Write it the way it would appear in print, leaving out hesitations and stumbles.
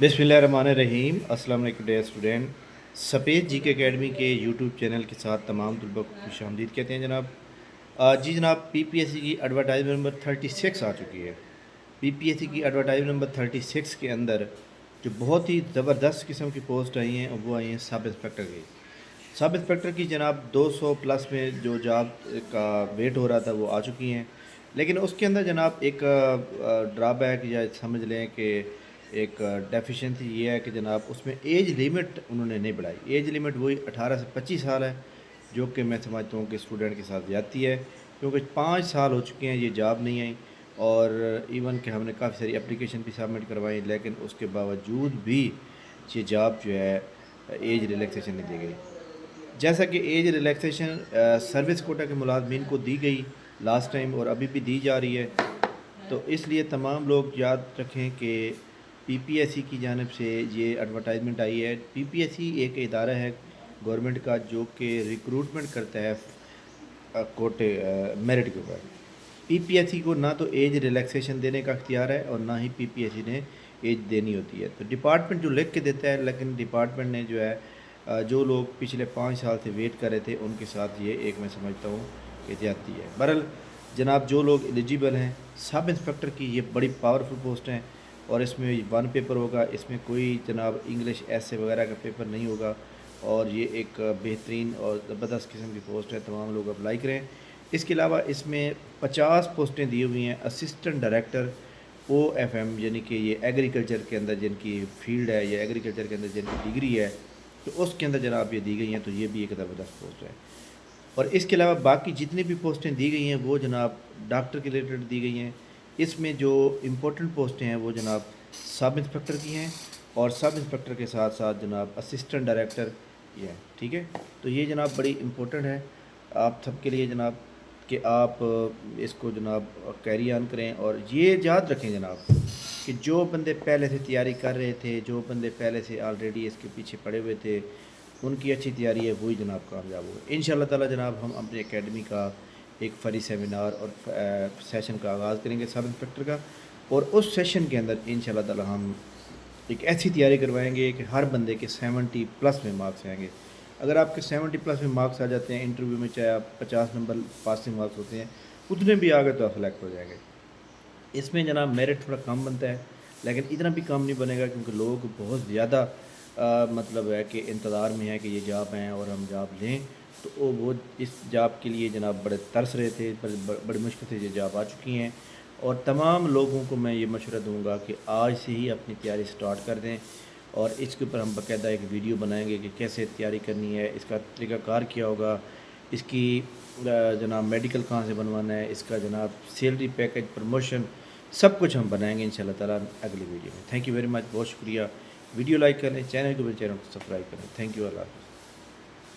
बिस्मिल्लाहिर्रहमानिर्रहीम। अस्सलाम वालेकुम डियर स्टूडेंट। सफ़ेद जी के अकेडमी के यूट्यूब चैनल के साथ तमाम तलबा को खुशामदीद कहते हैं जनाब। जी जनाब, पीपीएससी की एडवर्टाइजमेंट नंबर 36 आ चुकी है। पीपीएससी की एडवर्टाइजमेंट नंबर 36 के अंदर जो बहुत ही ज़बरदस्त किस्म की पोस्ट आई हैं वो आई हैं सब इंस्पेक्टर की। सब इंस्पेक्टर की जनाब 200 प्लस में जो जॉब का वेट हो रहा था वो आ चुकी हैं। लेकिन उसके अंदर जनाब एक ड्राबैक या समझ लें कि एक डेफिशिएंसी ये है कि जनाब उसमें एज लिमिट उन्होंने नहीं बढ़ाई। एज लिमिट वही 18 से 25 साल है, जो कि मैं समझता हूँ कि स्टूडेंट के साथ ज़्यादती है, क्योंकि 5 साल हो चुके हैं ये जॉब नहीं आई। और इवन कि हमने काफ़ी सारी एप्लीकेशन भी सबमिट करवाई, लेकिन उसके बावजूद भी ये जॉब जो है एज रिलैक्सेशन नहीं दी गई। जैसा कि एज रिलैक्सेशन सर्विस कोटा के मुलाजमीन को दी गई लास्ट टाइम और अभी भी दी जा रही है, तो इसलिए तमाम लोग याद रखें कि पीपीएससी की जानिब से ये एडवर्टाइजमेंट आई है। पीपीएससी एक इदारा है गवर्नमेंट का जो कि रिक्रूटमेंट करता है कोटे मेरिट के ऊपर। पीपीएससी को ना तो एज रिलैक्सेशन देने का अख्तियार है और ना ही पीपीएससी ने एज देनी होती है। तो डिपार्टमेंट जो लिख के देता है, लेकिन डिपार्टमेंट ने जो है जो लोग पिछले 5 साल से वेट कर रहे थे उनके साथ ये एक मैं समझता हूँ कि ज़्यादती है। बहरहाल जनाब, जो लोग एलिजिबल हैं, सब इंस्पेक्टर की ये बड़ी पावरफुल पोस्ट हैं और इसमें 1 पेपर होगा, इसमें कोई जनाब इंग्लिश ऐसे वगैरह का पेपर नहीं होगा। और ये एक बेहतरीन और ज़बरदस्त किस्म की पोस्ट है, तमाम लोग अप्लाई करें। इसके अलावा इसमें 50 पोस्टें दी हुई हैं असिस्टेंट डायरेक्टर OFM, यानी कि ये एग्रीकल्चर के अंदर जिनकी फील्ड है या एग्रीकल्चर के अंदर जिनकी डिग्री है, तो उसके अंदर जनाब ये दी गई हैं। तो ये भी एक ज़बरदस्त पोस्ट है। और इसके अलावा बाकी जितनी भी पोस्टें दी गई हैं वो जनाब डॉक्टर के रिलेटेड दी गई हैं। इसमें जो इम्पोर्टेंट पोस्टें हैं वो जनाब सब इंस्पेक्टर की हैं और सब इंस्पेक्टर के साथ साथ जनाब असिस्टेंट डायरेक्टर ये हैं। ठीक है, तो ये जनाब बड़ी इम्पोर्टेंट है आप सबके लिए जनाब कि आप इसको जनाब कैरी ऑन करें। और ये याद रखें जनाब कि जो बंदे पहले से तैयारी कर रहे थे, जो बंदे पहले से ऑलरेडी इसके पीछे पड़े हुए थे, उनकी अच्छी तैयारी है, वही जनाब कामयाब होगा इंशाअल्लाह ताला। जनाब हम अपनी एकेडमी का एक फ्री सेमिनार और सेशन का आगाज़ करेंगे सब इंस्पेक्टर का, और उस सेशन के अंदर इंशाअल्लाह ताला हम एक ऐसी तैयारी करवाएंगे कि हर बंदे के 70 प्लस में मार्क्स आएंगे। अगर आपके 70 प्लस में मार्क्स आ जाते हैं इंटरव्यू में, चाहे आप 50 नंबर पासिंग मार्क्स होते हैं, उतने भी आ गए तो आप सेलेक्ट हो जाएंगे। इसमें जनाब मेरिट थोड़ा कम बनता है, लेकिन इतना भी कम नहीं बनेगा, क्योंकि लोग बहुत ज़्यादा मतलब है कि इंतज़ार में है कि ये जॉब हैं और हम जॉब लें। तो वो इस जॉब के लिए जनाब बड़े तरस रहे थे, बड़ी मुश्किल से ये जॉब आ चुकी हैं। और तमाम लोगों को मैं ये मशवरा दूंगा कि आज से ही अपनी तैयारी स्टार्ट कर दें, और इसके ऊपर हम बाकायदा एक वीडियो बनाएंगे कि कैसे तैयारी करनी है, इसका तरीक़ाकार क्या होगा, इसकी जनाब मेडिकल कहाँ से बनवाना है, इसका जनाब सैलरी पैकेज, प्रमोशन, सब कुछ हम बनाएंगे इंशाल्लाह ताला अगली वीडियो में। थैंक यू वेरी मच, बहुत शुक्रिया। वीडियो लाइक करें, चैनल को सब्सक्राइब करें। थैंक यू, अल्लाह हाफ़िज़।